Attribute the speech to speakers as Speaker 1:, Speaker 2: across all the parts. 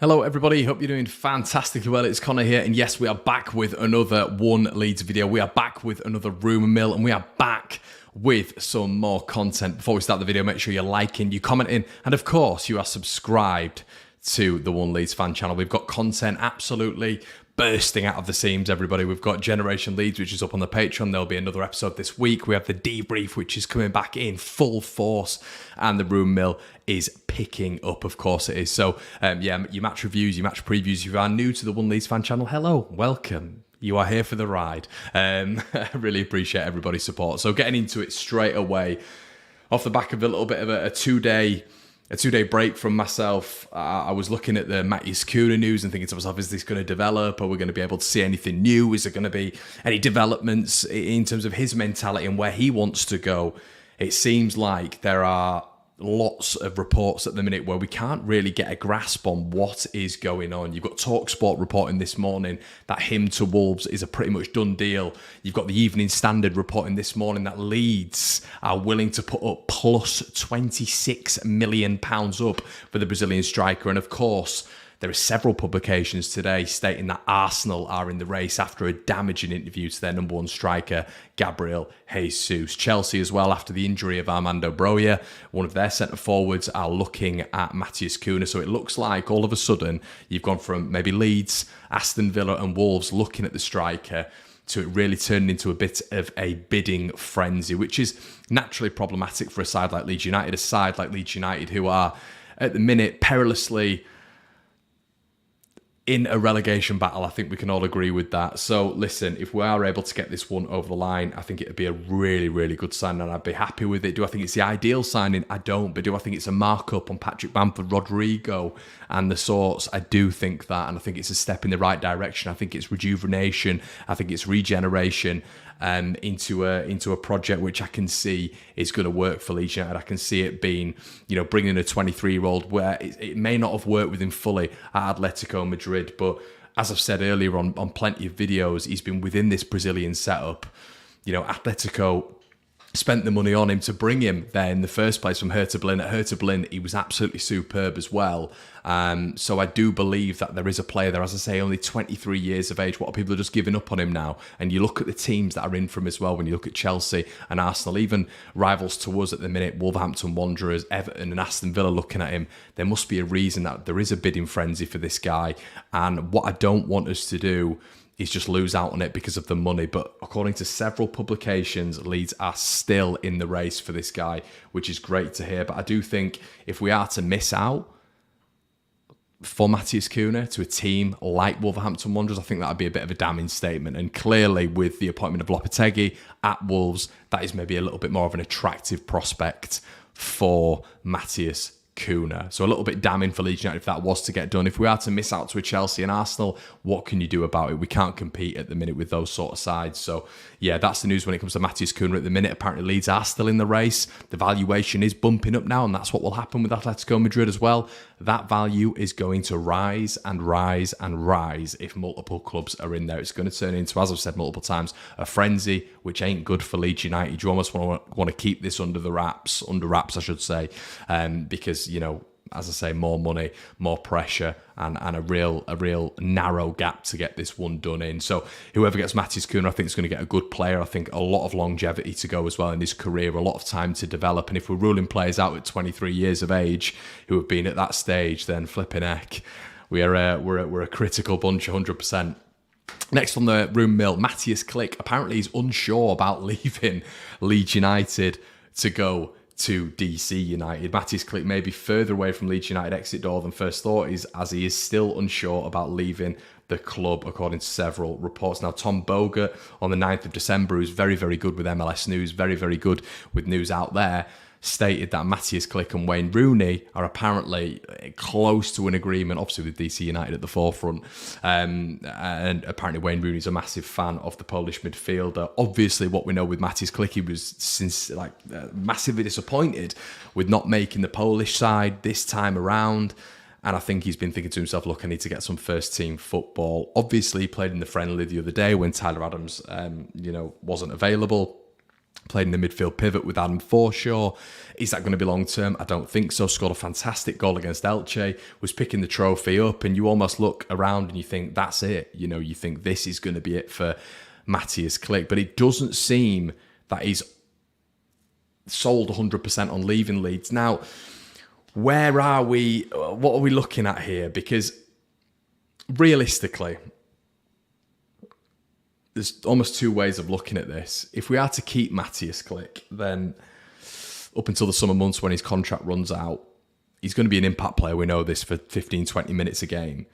Speaker 1: Hello everybody, hope you're doing fantastically well. It's Connor here, and yes, we are back with another One Leeds video. We are back with another rumour mill, and we are back with some more content. Before we start the video, make sure you're liking, you're commenting, and of course you are subscribed to the One Leeds Fan Channel. We've got content absolutely bursting out of the seams, everybody. We've got Generation Leeds, which is up on the Patreon. There'll be another episode this week. We have the debrief, which is coming back in full force, and the rumour mill is picking up, of course it is. So, yeah, your match reviews, your match previews. If you are new to the One Leeds Fan Channel, hello, welcome. You are here for the ride. I really appreciate everybody's support. So, getting into it straight away, off the back of a little bit of a two-day break from myself, I was looking at the Matheus Cunha news and thinking to myself, is this going to develop? Are we going to be able to see anything new? Is there going to be any developments in terms of his mentality and where he wants to go? It seems like there are lots of reports at the minute where we can't really get a grasp on what is going on. You've got TalkSport reporting this morning that him to Wolves is a pretty much done deal. You've got the Evening Standard reporting this morning that Leeds are willing to put up plus £26 million up for the Brazilian striker. And of course, there are several publications today stating that Arsenal are in the race after a damaging interview to their number one striker, Gabriel Jesus. Chelsea as well, after the injury of Armando Broja, one of their centre forwards, are looking at Matheus Cunha. So it looks like all of a sudden you've gone from maybe Leeds, Aston Villa and Wolves looking at the striker to it really turning into a bit of a bidding frenzy, which is naturally problematic for a side like Leeds United, who are at the minute perilously in a relegation battle. I think we can all agree with that. So listen, if we are able to get this one over the line, I think it would be a really, really good signing, and I'd be happy with it. Do I think it's the ideal signing? I don't. But do I think it's a markup on Patrick Bamford, Rodrigo and the sorts? I do think that, and I think it's a step in the right direction. I think it's rejuvenation. I think it's regeneration into a project which I can see is going to work for Leeds United. I can see it being, bringing a 23-year-old where it may not have worked with him fully at Atletico Madrid, but as I've said earlier on plenty of videos, he's been within this Brazilian setup. Atletico spent the money on him to bring him there in the first place from Hertha Berlin. At Hertha Berlin, he was absolutely superb as well. So I do believe that there is a player there, as I say, only 23 years of age. What people are just giving up on him now. And you look at the teams that are in for him as well, when you look at Chelsea and Arsenal, even rivals to us at the minute, Wolverhampton Wanderers, Everton and Aston Villa looking at him. There must be a reason that there is a bidding frenzy for this guy. And what I don't want us to do is just lose out on it because of the money. But according to several publications, Leeds are still in the race for this guy, which is great to hear. But I do think if we are to miss out for Matheus Cunha to a team like Wolverhampton Wanderers, I think that would be a bit of a damning statement. And clearly with the appointment of Lopetegui at Wolves, that is maybe a little bit more of an attractive prospect for Matheus Cunha. So a little bit damning for Leeds United if that was to get done. If we are to miss out to a Chelsea and Arsenal, what can you do about it? We can't compete at the minute with those sort of sides. So yeah, that's the news when it comes to Matheus Cunha at the minute. Apparently Leeds are still in the race. The valuation is bumping up now, and that's what will happen with Atletico Madrid as well. That value is going to rise and rise and rise if multiple clubs are in there. It's going to turn into, as I've said multiple times, a frenzy, which ain't good for Leeds United. You almost want to keep this under wraps, I should say, because, as I say, more money, more pressure, and a real narrow gap to get this one done in. So whoever gets Matheus Cunha, I think is going to get a good player. I think a lot of longevity to go as well in his career, a lot of time to develop. And if we're ruling players out at 23 years of age who have been at that stage, then flipping heck, we're a critical bunch, 100%. Next on the rumour mill, Mateusz Klich. Apparently he's unsure about leaving Leeds United to go to DC United. Mateusz Klich may be further away from Leeds United exit door than first thought, as he is still unsure about leaving the club, according to several reports. Now, Tom Bogut on the 9th of December, who's very, very good with MLS news, very, very good with news out there, stated that Mateusz Klich and Wayne Rooney are apparently close to an agreement, obviously with DC United at the forefront. And apparently Wayne Rooney's a massive fan of the Polish midfielder. Obviously, what we know with Mateusz Klich, he was massively disappointed with not making the Polish side this time around. And I think he's been thinking to himself, look, I need to get some first team football. Obviously, he played in the friendly the other day when Tyler Adams, wasn't available. Played in the midfield pivot with Adam Forshaw. Is that going to be long term? I don't think so. Scored a fantastic goal against Elche, was picking the trophy up, and you almost look around and you think, that's it. You think this is going to be it for Matthias Klich. But it doesn't seem that he's sold 100% on leaving Leeds. Now, where are we? What are we looking at here? Because realistically, there's almost two ways of looking at this. If we are to keep Matthias Klich, then up until the summer months when his contract runs out, he's going to be an impact player. We know this, for 15, 20 minutes a game.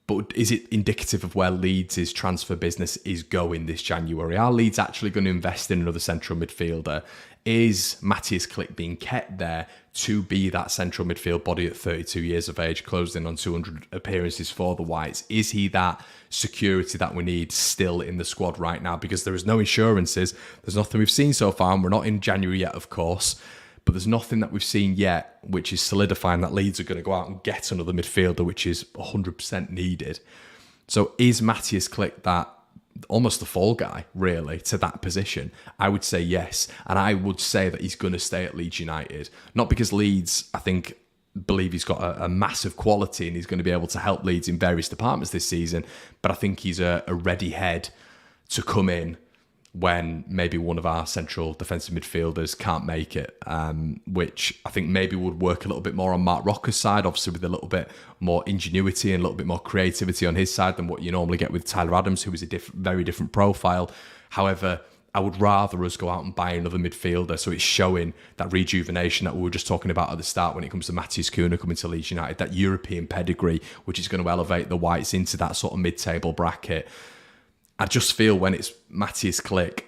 Speaker 1: But is it indicative of where Leeds' transfer business is going this January? Are Leeds actually going to invest in another central midfielder? Is Matthias Klich being kept there to be that central midfield body at 32 years of age, closed in on 200 appearances for the Whites? Is he that security that we need still in the squad right now? Because there is no insurances. There's nothing we've seen so far, and we're not in January yet, of course. But there's nothing that we've seen yet which is solidifying that Leeds are going to go out and get another midfielder, which is 100% needed. So is Matthias Klich that almost the fall guy, really, to that position? I would say yes. And I would say that he's going to stay at Leeds United. Not because Leeds, I think, believe he's got a massive quality and he's going to be able to help Leeds in various departments this season, but I think he's a ready head to come in when maybe one of our central defensive midfielders can't make it, which I think maybe would work a little bit more on Mark Rocker's side, obviously with a little bit more ingenuity and a little bit more creativity on his side than what you normally get with Tyler Adams, who is a very different profile. However, I would rather us go out and buy another midfielder, so it's showing that rejuvenation that we were just talking about at the start when it comes to Matthias Cunha coming to Leeds United, that European pedigree, which is going to elevate the Whites into that sort of mid-table bracket. I just feel when it's Matthias Klich,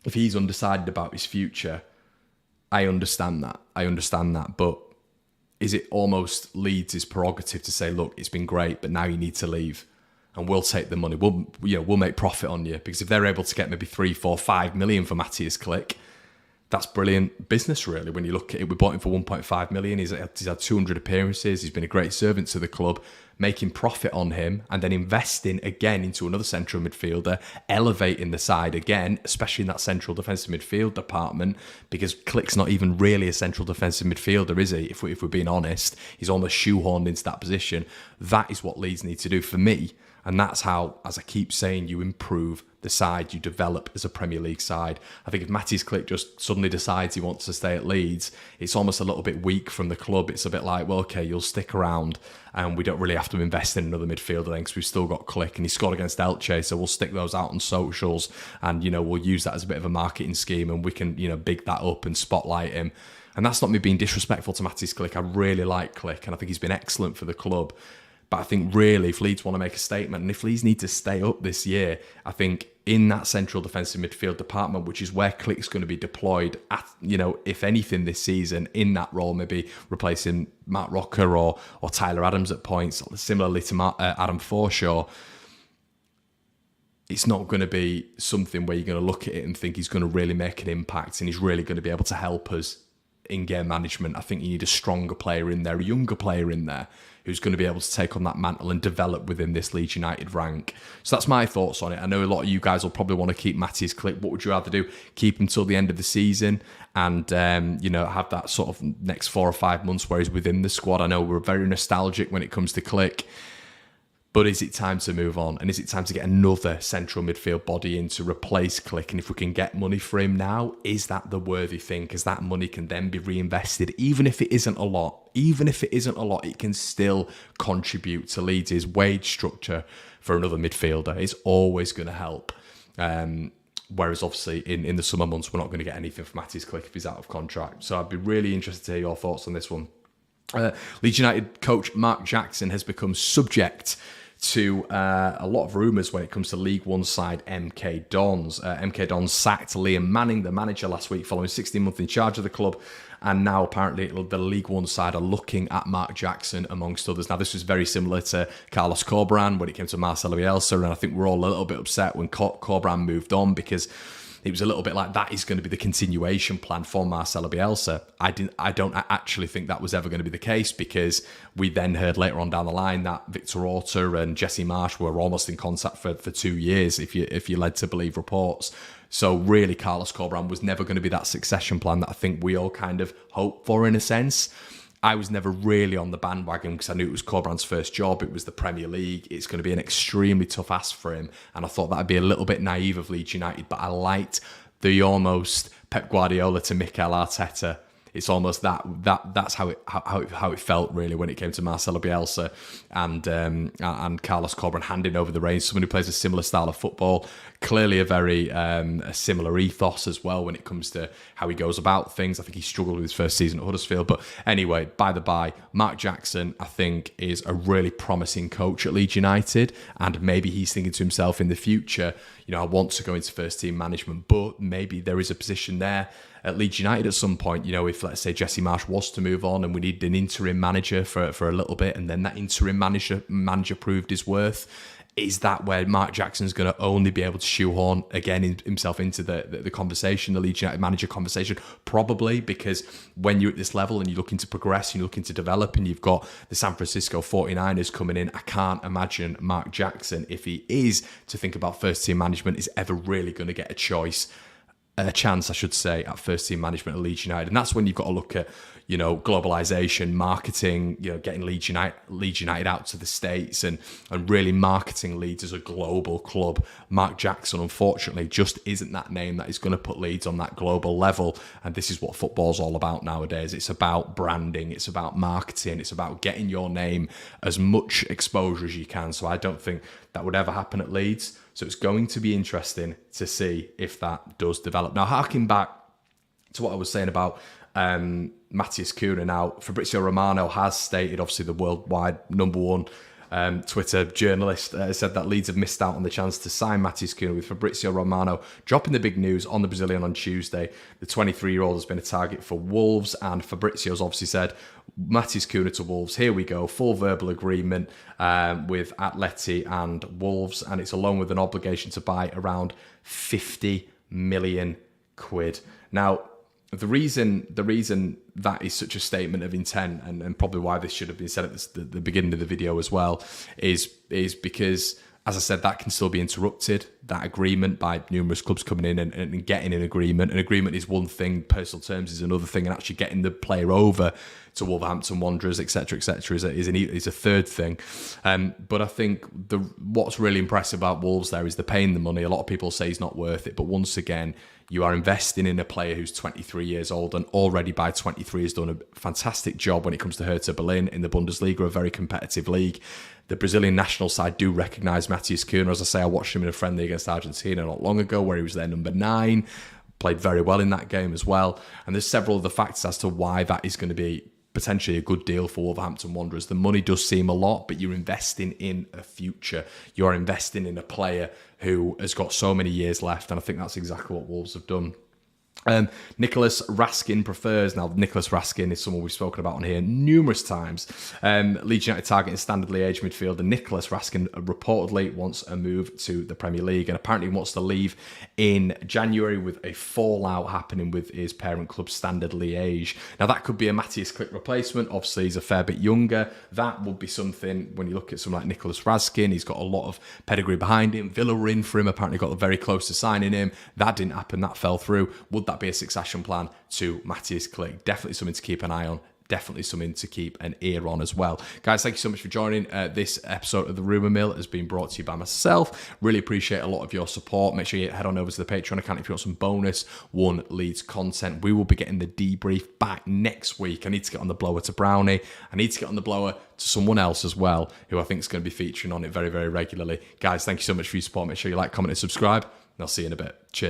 Speaker 1: if he's undecided about his future, I understand that. But is it almost Leeds' prerogative to say, look, it's been great, but now you need to leave and we'll take the money. We'll make profit on you. Because if they're able to get maybe 3, 4, 5 million for Matthias Klich, that's brilliant business, really. When you look at it, we bought him for 1.5 million. He's had 200 appearances. He's been a great servant to the club, making profit on him and then investing again into another central midfielder, elevating the side again, especially in that central defensive midfield department, because Klich's not even really a central defensive midfielder, is he? If we're being honest, he's almost shoehorned into that position. That is what Leeds need to do for me. And that's how, as I keep saying, you improve the side, you develop as a Premier League side. I think if Matthias Klich just suddenly decides he wants to stay at Leeds, it's almost a little bit weak from the club. It's a bit like, well, okay, you'll stick around and we don't really have to invest in another midfielder then because we've still got Klich and he scored against Elche, so we'll stick those out on socials and, we'll use that as a bit of a marketing scheme and we can, big that up and spotlight him. And that's not me being disrespectful to Matthias Klich. I really like Klich and I think he's been excellent for the club. But I think really, if Leeds want to make a statement, and if Leeds need to stay up this year, I think in that central defensive midfield department, which is where Klich's going to be deployed at, if anything this season, in that role, maybe replacing Matt Rocker or Tyler Adams at points, similarly to Adam Forshaw, it's not going to be something where you're going to look at it and think he's going to really make an impact and he's really going to be able to help us in game management. I think you need a stronger player in there, a younger player in there, who's going to be able to take on that mantle and develop within this Leeds United rank. So that's my thoughts on it. I know a lot of you guys will probably want to keep Matthias Klich. What would you rather do? Keep him till the end of the season and, have that sort of next 4 or 5 months where he's within the squad? I know we're very nostalgic when it comes to Klich. But is it time to move on? And is it time to get another central midfield body in to replace Klich? And if we can get money for him now, is that the worthy thing? Because that money can then be reinvested. Even if it isn't a lot, it can still contribute to Leeds' wage structure for another midfielder. It's always going to help. Whereas obviously in the summer months, we're not going to get anything from Matthias Klich if he's out of contract. So I'd be really interested to hear your thoughts on this one. Leeds United coach Mark Jackson has become subject to a lot of rumours when it comes to League One side MK Dons. MK Dons sacked Liam Manning, the manager, last week following 16 months in charge of the club. And now apparently the League One side are looking at Mark Jackson amongst others. Now this was very similar to Carlos Corberán when it came to Marcelo Bielsa. And I think we're all a little bit upset when Corberán moved on because it was a little bit like that is going to be the continuation plan for Marcelo Bielsa. I don't actually think that was ever going to be the case, because we then heard later on down the line that Victor Orta and Jesse Marsch were almost in contact for 2 years, if you're led to believe reports. So really, Carlos Corberán was never going to be that succession plan that I think we all kind of hoped for, in a sense. I was never really on the bandwagon because I knew it was Corberán's first job. It was the Premier League. It's going to be an extremely tough ask for him. And I thought that'd be a little bit naive of Leeds United, but I liked the almost Pep Guardiola to Mikel Arteta. It's almost that's how it felt really when it came to Marcelo Bielsa and Carlos Corberán handing over the reins. Someone who plays a similar style of football, clearly a very a similar ethos as well when it comes to how he goes about things. I think he struggled with his first season at Huddersfield, but anyway, by the by, Mark Jackson I think is a really promising coach at Leeds United, and maybe he's thinking to himself in the future, I want to go into first team management, but maybe there is a position there at Leeds United at some point, if let's say Jesse Marsch was to move on and we need an interim manager for a little bit, and then that interim manager proved his worth, is that where Mark Jackson's going to only be able to shoehorn again himself into the conversation, the Leeds United manager conversation? Probably, because when you're at this level and you're looking to progress and you're looking to develop and you've got the San Francisco 49ers coming in, I can't imagine Mark Jackson, if he is to think about first team management, is ever really going to get a chance, I should say, at first team management at Leeds United. And that's when you've got to look at, globalization, marketing, getting Leeds United out to the States and really marketing Leeds as a global club. Mark Jackson, unfortunately, just isn't that name that is going to put Leeds on that global level. And this is what football's all about nowadays. It's about branding, it's about marketing, it's about getting your name as much exposure as you can. So I don't think that would ever happen at Leeds. So it's going to be interesting to see if that does develop. Now, harking back to what I was saying about Matthias Cunha. Now, Fabrizio Romano has stated, obviously the worldwide #1 Twitter journalist, said that Leeds have missed out on the chance to sign Matthias Cunha, with Fabrizio Romano dropping the big news on the Brazilian on Tuesday. The 23-year-old has been a target for Wolves, and Fabrizio's obviously said, Matthias Cunha to Wolves, here we go, full verbal agreement with Atleti and Wolves, and it's along with an obligation to buy around 50 million quid. Now, the reason that is such a statement of intent, and probably why this should have been said at the beginning of the video as well, is because, as I said, that can still be interrupted, that agreement, by numerous clubs coming in and getting an agreement. An agreement is one thing, personal terms is another thing, and actually getting the player over to Wolverhampton Wanderers, etc., is a third thing. But I think what's really impressive about Wolves there is they're paying the money. A lot of people say he's not worth it, but once again, you are investing in a player who's 23 years old and already by 23 has done a fantastic job when it comes to Hertha Berlin in the Bundesliga, a very competitive league. The Brazilian national side do recognise Matthias Cunha. As I say, I watched him in a friendly against Argentina not long ago where he was their number 9, played very well in that game as well. And there's several other factors as to why that is going to be potentially a good deal for Wolverhampton Wanderers. The money does seem a lot, but you're investing in a future. You're investing in a player who has got so many years left, and I think that's exactly what Wolves have done. Nicholas Raskin prefers. Now, Nicholas Raskin is someone we've spoken about on here numerous times. Leeds United targeting standard Liège midfielder Nicholas Raskin reportedly wants a move to the Premier League and apparently wants to leave in January, with a fallout happening with his parent club Standard Liège. Now, that could be a Matthias Klich replacement. Obviously, he's a fair bit younger. That would be something, when you look at someone like Nicholas Raskin, he's got a lot of pedigree behind him. Villa were in for him, apparently got very close to signing him. That didn't happen, that fell through. Would that be a succession plan to Matthias Klich? Definitely something to keep an eye on. Definitely something to keep an ear on as well. Guys, thank you so much for joining. This episode of the Rumour Mill has been brought to you by myself. Really appreciate a lot of your support. Make sure you head on over to the Patreon account if you want some bonus One Leeds content. We will be getting the debrief back next week. I need to get on the blower to Brownie. I need to get on the blower to someone else as well, who I think is going to be featuring on it very, very regularly. Guys, thank you so much for your support. Make sure you like, comment, and subscribe, and I'll see you in a bit. Cheers.